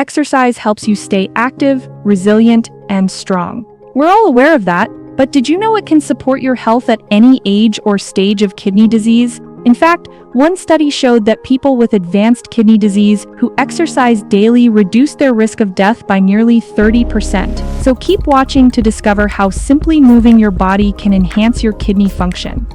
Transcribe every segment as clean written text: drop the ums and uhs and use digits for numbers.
exercise helps you stay active, resilient, and strong. We're all aware of that, but did you know it can support your health at any age or stage of kidney disease? In fact, one study showed that people with advanced kidney disease who exercise daily reduced their risk of death by nearly 30%. So keep watching to discover how simply moving your body can enhance your kidney function.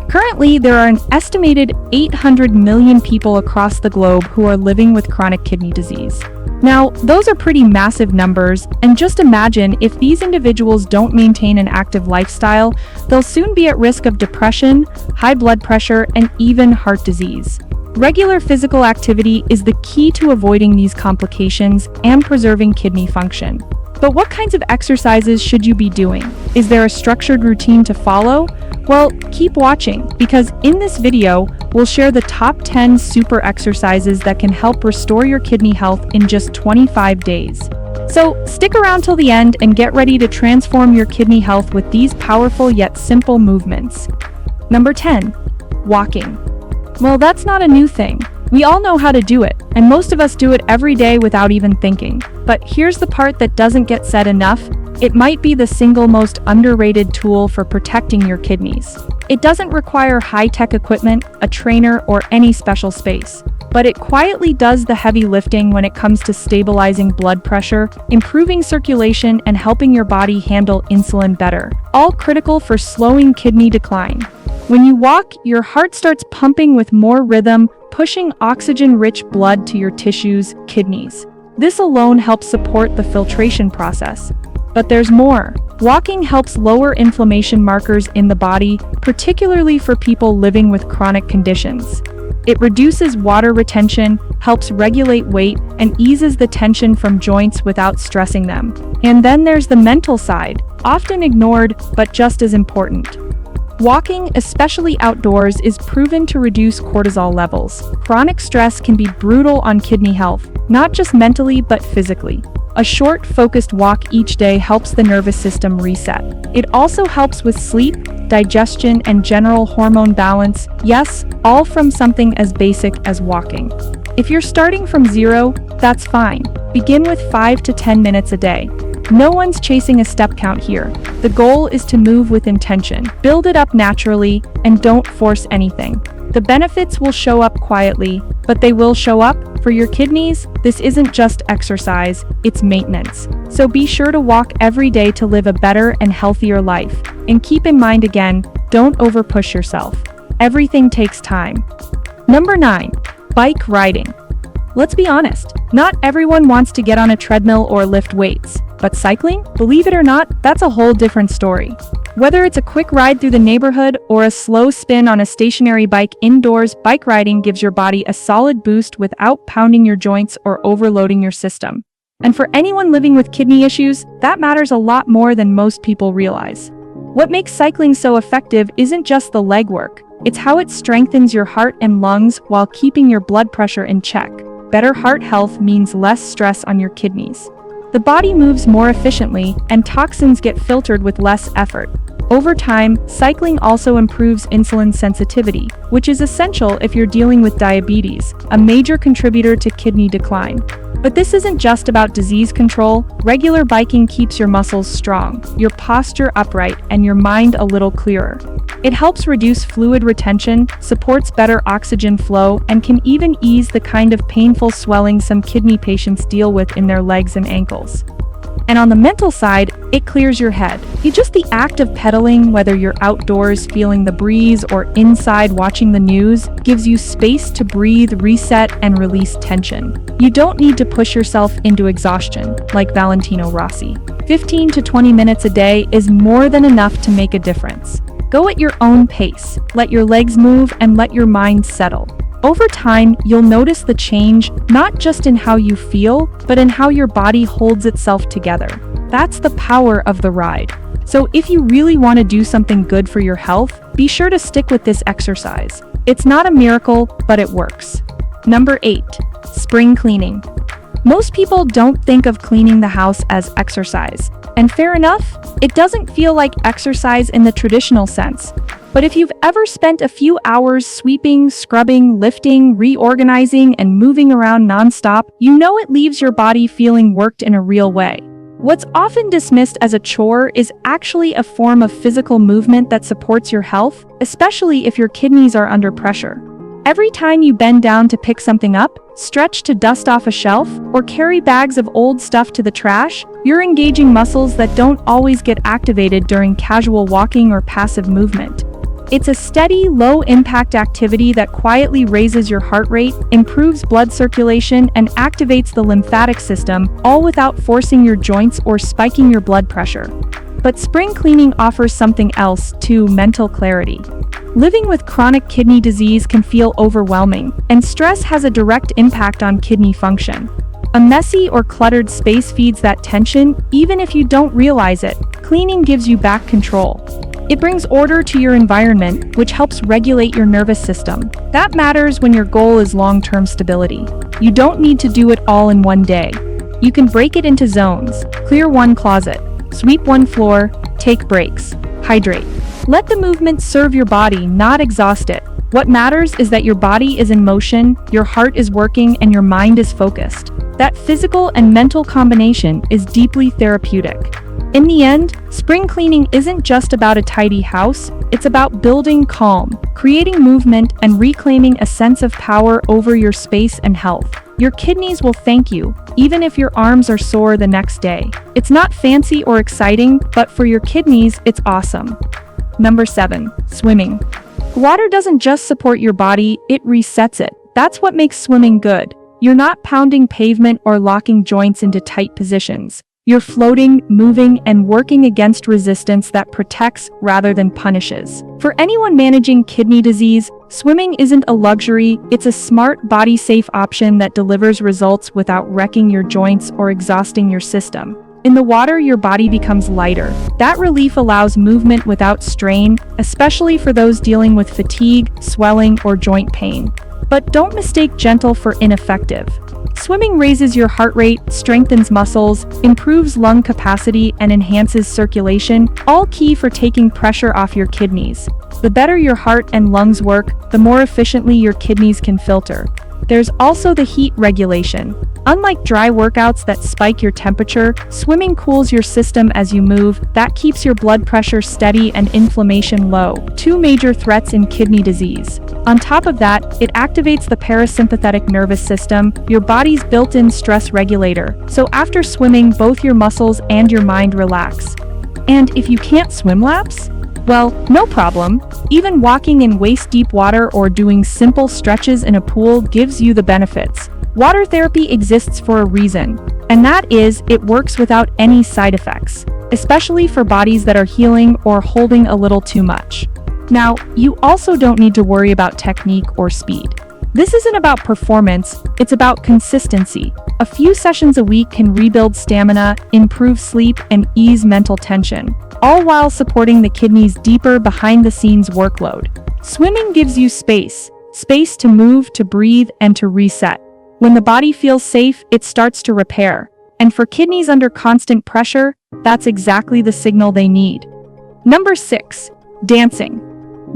Currently, there are an estimated 800 million people across the globe who are living with chronic kidney disease. Now, those are pretty massive numbers, and just imagine if these individuals don't maintain an active lifestyle, they'll soon be at risk of depression, high blood pressure, and even heart disease. Regular physical activity is the key to avoiding these complications and preserving kidney function. But what kinds of exercises should you be doing? Is there a structured routine to follow? Well, keep watching, because in this video, we'll share the top 10 super exercises that can help restore your kidney health in just 25 days. So stick around till the end and get ready to transform your kidney health with these powerful yet simple movements. Number 10. Walking. Well, that's not a new thing. We all know how to do it, and most of us do it every day without even thinking. But here's the part that doesn't get said enough. It might be the single most underrated tool for protecting your kidneys. It doesn't require high-tech equipment, a trainer, or any special space. But it quietly does the heavy lifting when it comes to stabilizing blood pressure, improving circulation, and helping your body handle insulin better. All critical for slowing kidney decline. When you walk, your heart starts pumping with more rhythm, pushing oxygen-rich blood to your tissues, kidneys. This alone helps support the filtration process. But there's more. Walking helps lower inflammation markers in the body, particularly for people living with chronic conditions. It reduces water retention, helps regulate weight, and eases the tension from joints without stressing them. And then there's the mental side, often ignored, but just as important. Walking, especially outdoors, is proven to reduce cortisol levels. Chronic stress can be brutal on kidney health, not just mentally but physically. A short, focused walk each day helps the nervous system reset. It also helps with sleep, digestion, and general hormone balance. Yes, all from something as basic as walking. If you're starting from zero, that's fine. Begin with 5 to 10 minutes a day. No one's chasing a step count here. The goal is to move with intention. Build it up naturally, and don't force anything. The benefits will show up quietly, but they will show up. For your kidneys, this isn't just exercise, it's maintenance. So be sure to walk every day to live a better and healthier life. And keep in mind again, don't overpush yourself. Everything takes time. Number 9. Bike riding. Let's be honest, not everyone wants to get on a treadmill or lift weights. But cycling, believe it or not, that's a whole different story. Whether it's a quick ride through the neighborhood or a slow spin on a stationary bike indoors, bike riding gives your body a solid boost without pounding your joints or overloading your system. And for anyone living with kidney issues, that matters a lot more than most people realize. What makes cycling so effective isn't just the legwork, it's how it strengthens your heart and lungs while keeping your blood pressure in check. Better heart health means less stress on your kidneys. The body moves more efficiently, and toxins get filtered with less effort. Over time, cycling also improves insulin sensitivity, which is essential if you're dealing with diabetes, a major contributor to kidney decline. But this isn't just about disease control. Regular biking keeps your muscles strong, your posture upright, and your mind a little clearer. It helps reduce fluid retention, supports better oxygen flow, and can even ease the kind of painful swelling some kidney patients deal with in their legs and ankles. And on the mental side, it clears your head. Just the act of pedaling, whether you're outdoors feeling the breeze or inside watching the news, gives you space to breathe, reset, and release tension. You don't need to push yourself into exhaustion, like Valentino Rossi. 15 to 20 minutes a day is more than enough to make a difference. Go at your own pace, let your legs move, and let your mind settle. Over time, you'll notice the change, not just in how you feel, but in how your body holds itself together. That's the power of the ride. So if you really want to do something good for your health, be sure to stick with this exercise. It's not a miracle, but it works. Number 8. Spring cleaning. Most people don't think of cleaning the house as exercise. And fair enough, it doesn't feel like exercise in the traditional sense. But if you've ever spent a few hours sweeping, scrubbing, lifting, reorganizing, and moving around nonstop, you know it leaves your body feeling worked in a real way. What's often dismissed as a chore is actually a form of physical movement that supports your health, especially if your kidneys are under pressure. Every time you bend down to pick something up, stretch to dust off a shelf, or carry bags of old stuff to the trash, you're engaging muscles that don't always get activated during casual walking or passive movement. It's a steady, low-impact activity that quietly raises your heart rate, improves blood circulation, and activates the lymphatic system, all without forcing your joints or spiking your blood pressure. But spring cleaning offers something else too: mental clarity. Living with chronic kidney disease can feel overwhelming, and stress has a direct impact on kidney function. A messy or cluttered space feeds that tension, even if you don't realize it. Cleaning gives you back control. It brings order to your environment, which helps regulate your nervous system. That matters when your goal is long-term stability. You don't need to do it all in one day. You can break it into zones. Clear one closet, sweep one floor, take breaks, hydrate. Let the movement serve your body, not exhaust it. What matters is that your body is in motion, your heart is working, and your mind is focused. That physical and mental combination is deeply therapeutic. In the end, spring cleaning isn't just about a tidy house, it's about building calm, creating movement, and reclaiming a sense of power over your space and health. Your kidneys will thank you, even if your arms are sore the next day. It's not fancy or exciting, but for your kidneys, it's awesome. Number 7. Swimming. Water doesn't just support your body, it resets it. That's what makes swimming good. You're not pounding pavement or locking joints into tight positions. You're floating, moving, and working against resistance that protects rather than punishes. For anyone managing kidney disease, swimming isn't a luxury, it's a smart, body-safe option that delivers results without wrecking your joints or exhausting your system. In the water, your body becomes lighter. That relief allows movement without strain, especially for those dealing with fatigue, swelling, or joint pain. But don't mistake gentle for ineffective. Swimming raises your heart rate, strengthens muscles, improves lung capacity, and enhances circulation, all key for taking pressure off your kidneys. The better your heart and lungs work, the more efficiently your kidneys can filter. There's also the heat regulation. Unlike dry workouts that spike your temperature, swimming cools your system as you move. That keeps your blood pressure steady and inflammation low, two major threats in kidney disease. On top of that, it activates the parasympathetic nervous system, your body's built-in stress regulator. So after swimming, both your muscles and your mind relax. And if you can't swim laps? Well, no problem. Even walking in waist-deep water or doing simple stretches in a pool gives you the benefits. Water therapy exists for a reason, and that is, it works without any side effects, especially for bodies that are healing or holding a little too much. Now, you also don't need to worry about technique or speed. This isn't about performance, it's about consistency. A few sessions a week can rebuild stamina, improve sleep, and ease mental tension, all while supporting the kidney's deeper behind-the-scenes workload. Swimming gives you space to move, to breathe, and to reset. When the body feels safe, it starts to repair. And for kidneys under constant pressure, that's exactly the signal they need. Number 6. Dancing.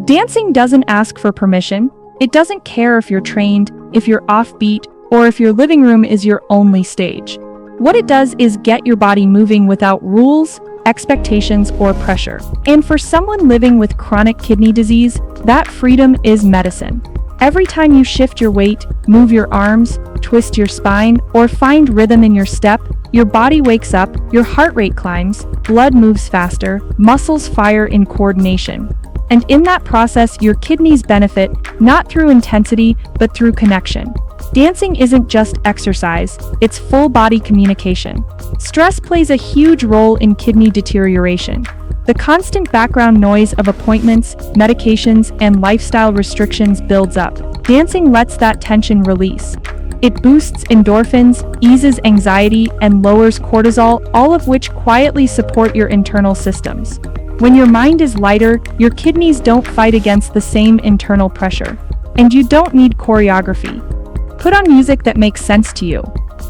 Dancing doesn't ask for permission. It doesn't care if you're trained, if you're offbeat, or if your living room is your only stage. What it does is get your body moving without rules, expectations, or pressure. And for someone living with chronic kidney disease, that freedom is medicine. Every time you shift your weight, move your arms, twist your spine, or find rhythm in your step, your body wakes up, your heart rate climbs, blood moves faster, muscles fire in coordination. And in that process, your kidneys benefit, not through intensity, but through connection. Dancing isn't just exercise, it's full-body communication. Stress plays a huge role in kidney deterioration. The constant background noise of appointments, medications, and lifestyle restrictions builds up. Dancing lets that tension release. It boosts endorphins, eases anxiety, and lowers cortisol, all of which quietly support your internal systems. When your mind is lighter, your kidneys don't fight against the same internal pressure. And you don't need choreography. Put on music that makes sense to you.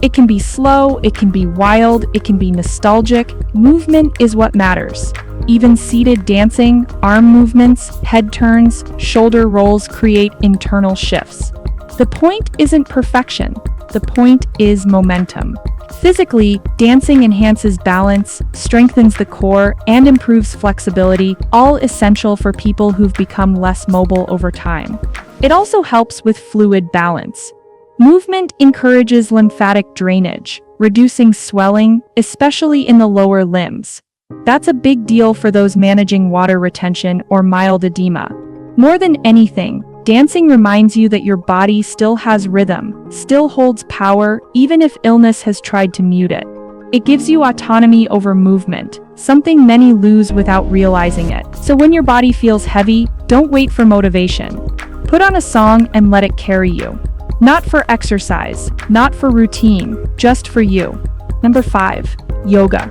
It can be slow, it can be wild, it can be nostalgic. Movement is what matters. Even seated dancing, arm movements, head turns, shoulder rolls create internal shifts. The point isn't perfection. The point is momentum. Physically, dancing enhances balance, strengthens the core, and improves flexibility, all essential for people who've become less mobile over time. It also helps with fluid balance. Movement encourages lymphatic drainage, reducing swelling, especially in the lower limbs. That's a big deal for those managing water retention or mild edema. More than anything, dancing reminds you that your body still has rhythm, still holds power, even if illness has tried to mute it. It gives you autonomy over movement, something many lose without realizing it. So when your body feels heavy, don't wait for motivation. Put on a song and let it carry you. Not for exercise, not for routine, just for you. Number 5. Yoga.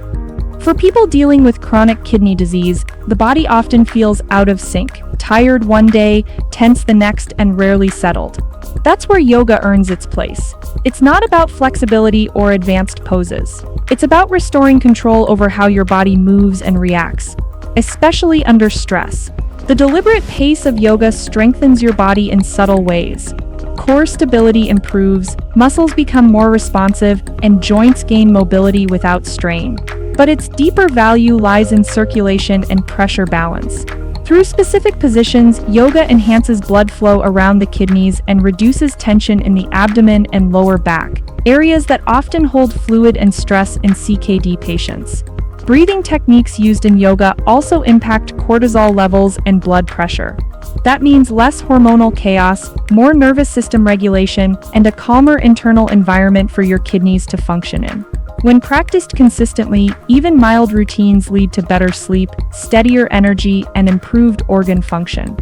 For people dealing with chronic kidney disease, the body often feels out of sync, tired one day, tense the next, and rarely settled. That's where yoga earns its place. It's not about flexibility or advanced poses. It's about restoring control over how your body moves and reacts, especially under stress. The deliberate pace of yoga strengthens your body in subtle ways. Core stability improves, muscles become more responsive, and joints gain mobility without strain. But its deeper value lies in circulation and pressure balance. Through specific positions, yoga enhances blood flow around the kidneys and reduces tension in the abdomen and lower back, areas that often hold fluid and stress in CKD patients. Breathing techniques used in yoga also impact cortisol levels and blood pressure. That means less hormonal chaos, more nervous system regulation, and a calmer internal environment for your kidneys to function in. When practiced consistently, even mild routines lead to better sleep, steadier energy, and improved organ function.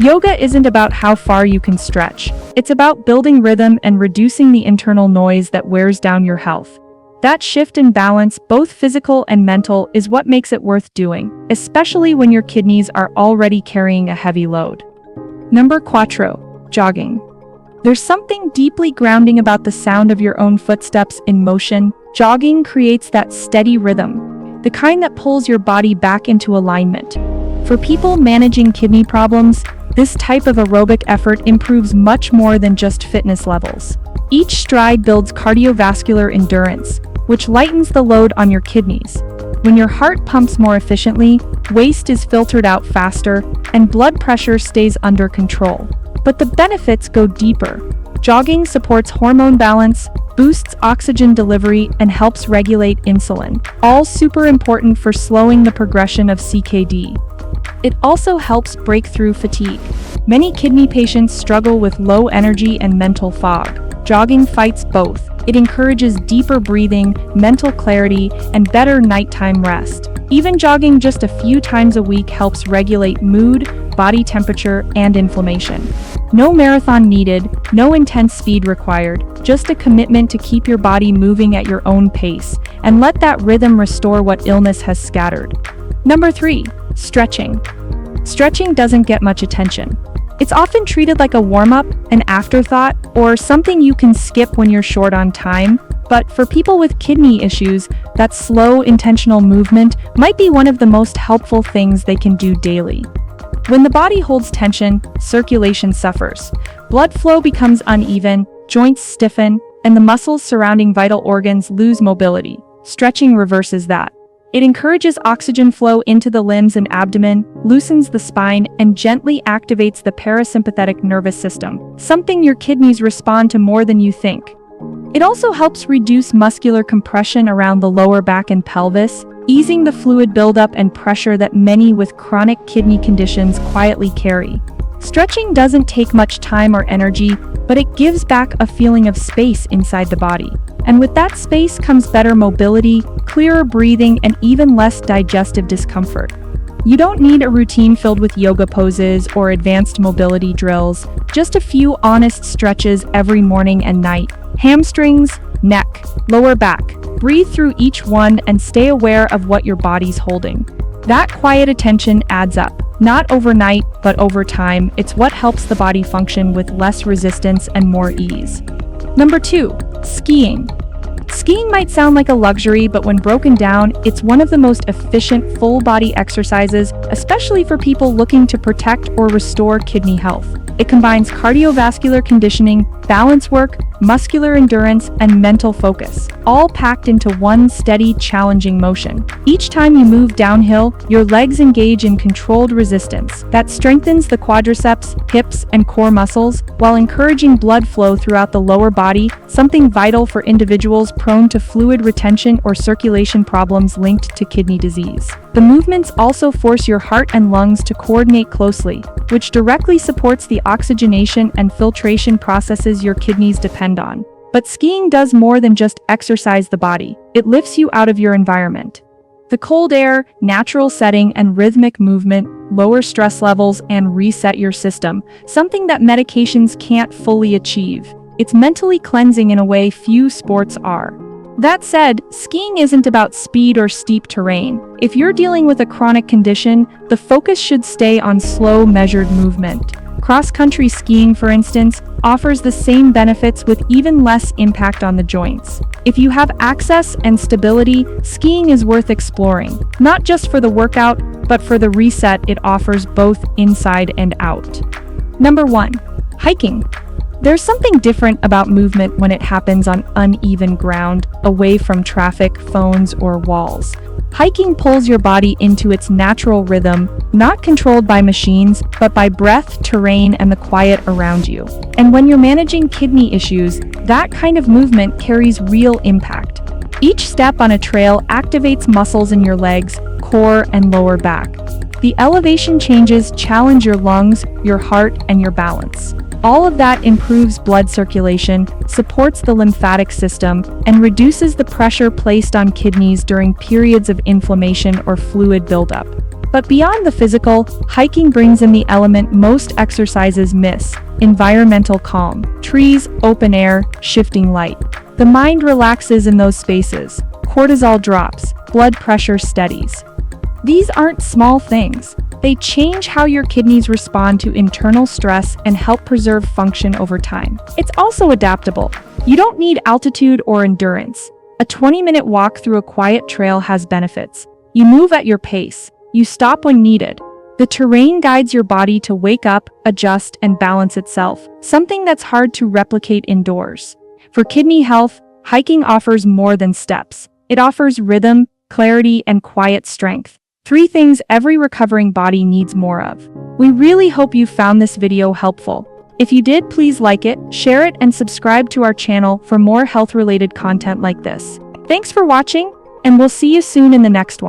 Yoga isn't about how far you can stretch. It's about building rhythm and reducing the internal noise that wears down your health. That shift in balance, both physical and mental, is what makes it worth doing, especially when your kidneys are already carrying a heavy load. Number 4. Jogging. There's something deeply grounding about the sound of your own footsteps in motion. Jogging creates that steady rhythm, the kind that pulls your body back into alignment. For people managing kidney problems, this type of aerobic effort improves much more than just fitness levels. Each stride builds cardiovascular endurance, which lightens the load on your kidneys. When your heart pumps more efficiently, waste is filtered out faster, and blood pressure stays under control. But the benefits go deeper. Jogging supports hormone balance, boosts oxygen delivery, and helps regulate insulin, all super important for slowing the progression of CKD. It also helps break through fatigue. Many kidney patients struggle with low energy and mental fog. Jogging fights both. It encourages deeper breathing, mental clarity, and better nighttime rest. Even jogging just a few times a week helps regulate mood, body temperature, and inflammation. No marathon needed, no intense speed required, just a commitment to keep your body moving at your own pace, and let that rhythm restore what illness has scattered. Number 3. Stretching. Stretching doesn't get much attention. It's often treated like a warm-up, an afterthought, or something you can skip when you're short on time. But for people with kidney issues, that slow, intentional movement might be one of the most helpful things they can do daily. When the body holds tension, circulation suffers. Blood flow becomes uneven, joints stiffen, and the muscles surrounding vital organs lose mobility. Stretching reverses that. It encourages oxygen flow into the limbs and abdomen, loosens the spine, and gently activates the parasympathetic nervous system, something your kidneys respond to more than you think. It also helps reduce muscular compression around the lower back and pelvis, easing the fluid buildup and pressure that many with chronic kidney conditions quietly carry. Stretching doesn't take much time or energy, but it gives back a feeling of space inside the body. And with that space comes better mobility, clearer breathing, and even less digestive discomfort. You don't need a routine filled with yoga poses or advanced mobility drills, just a few honest stretches every morning and night. Hamstrings, neck, lower back. Breathe through each one and stay aware of what your body's holding. That quiet attention adds up. Not overnight, but over time, it's what helps the body function with less resistance and more ease. Number 2. Skiing. Skiing might sound like a luxury, but when broken down, it's one of the most efficient full-body exercises, especially for people looking to protect or restore kidney health. It combines cardiovascular conditioning, balance work, muscular endurance, and mental focus, all packed into one steady, challenging motion. Each time you move downhill, your legs engage in controlled resistance that strengthens the quadriceps, hips, and core muscles, while encouraging blood flow throughout the lower body, something vital for individuals prone to fluid retention or circulation problems linked to kidney disease. The movements also force your heart and lungs to coordinate closely, which directly supports the oxygenation and filtration processes your kidneys depend on. But skiing does more than just exercise the body. It lifts you out of your environment. The cold air, natural setting, and rhythmic movement lower stress levels and reset your system, something that medications can't fully achieve. It's mentally cleansing in a way few sports are. That said, skiing isn't about speed or steep terrain. If you're dealing with a chronic condition, the focus should stay on slow, measured movement. Cross-country skiing, for instance, offers the same benefits with even less impact on the joints. If you have access and stability, skiing is worth exploring, not just for the workout, but for the reset it offers both inside and out. Number 1. Hiking. There's something different about movement when it happens on uneven ground, away from traffic, phones, or walls. Hiking pulls your body into its natural rhythm, not controlled by machines, but by breath, terrain, and the quiet around you. And when you're managing kidney issues, that kind of movement carries real impact. Each step on a trail activates muscles in your legs, core, and lower back. The elevation changes challenge your lungs, your heart, and your balance. All of that improves blood circulation, supports the lymphatic system, and reduces the pressure placed on kidneys during periods of inflammation or fluid buildup. But beyond the physical, hiking brings in the element most exercises miss: environmental calm. Trees, open air, shifting light. The mind relaxes in those spaces. Cortisol drops, blood pressure steadies. These aren't small things. They change how your kidneys respond to internal stress and help preserve function over time. It's also adaptable. You don't need altitude or endurance. A 20-minute walk through a quiet trail has benefits. You move at your pace. You stop when needed. The terrain guides your body to wake up, adjust, and balance itself, something that's hard to replicate indoors. For kidney health, hiking offers more than steps. It offers rhythm, clarity, and quiet strength. 3 things every recovering body needs more of. We really hope you found this video helpful. If you did, please like it, share it, and subscribe to our channel for more health-related content like this. Thanks for watching, and we'll see you soon in the next one.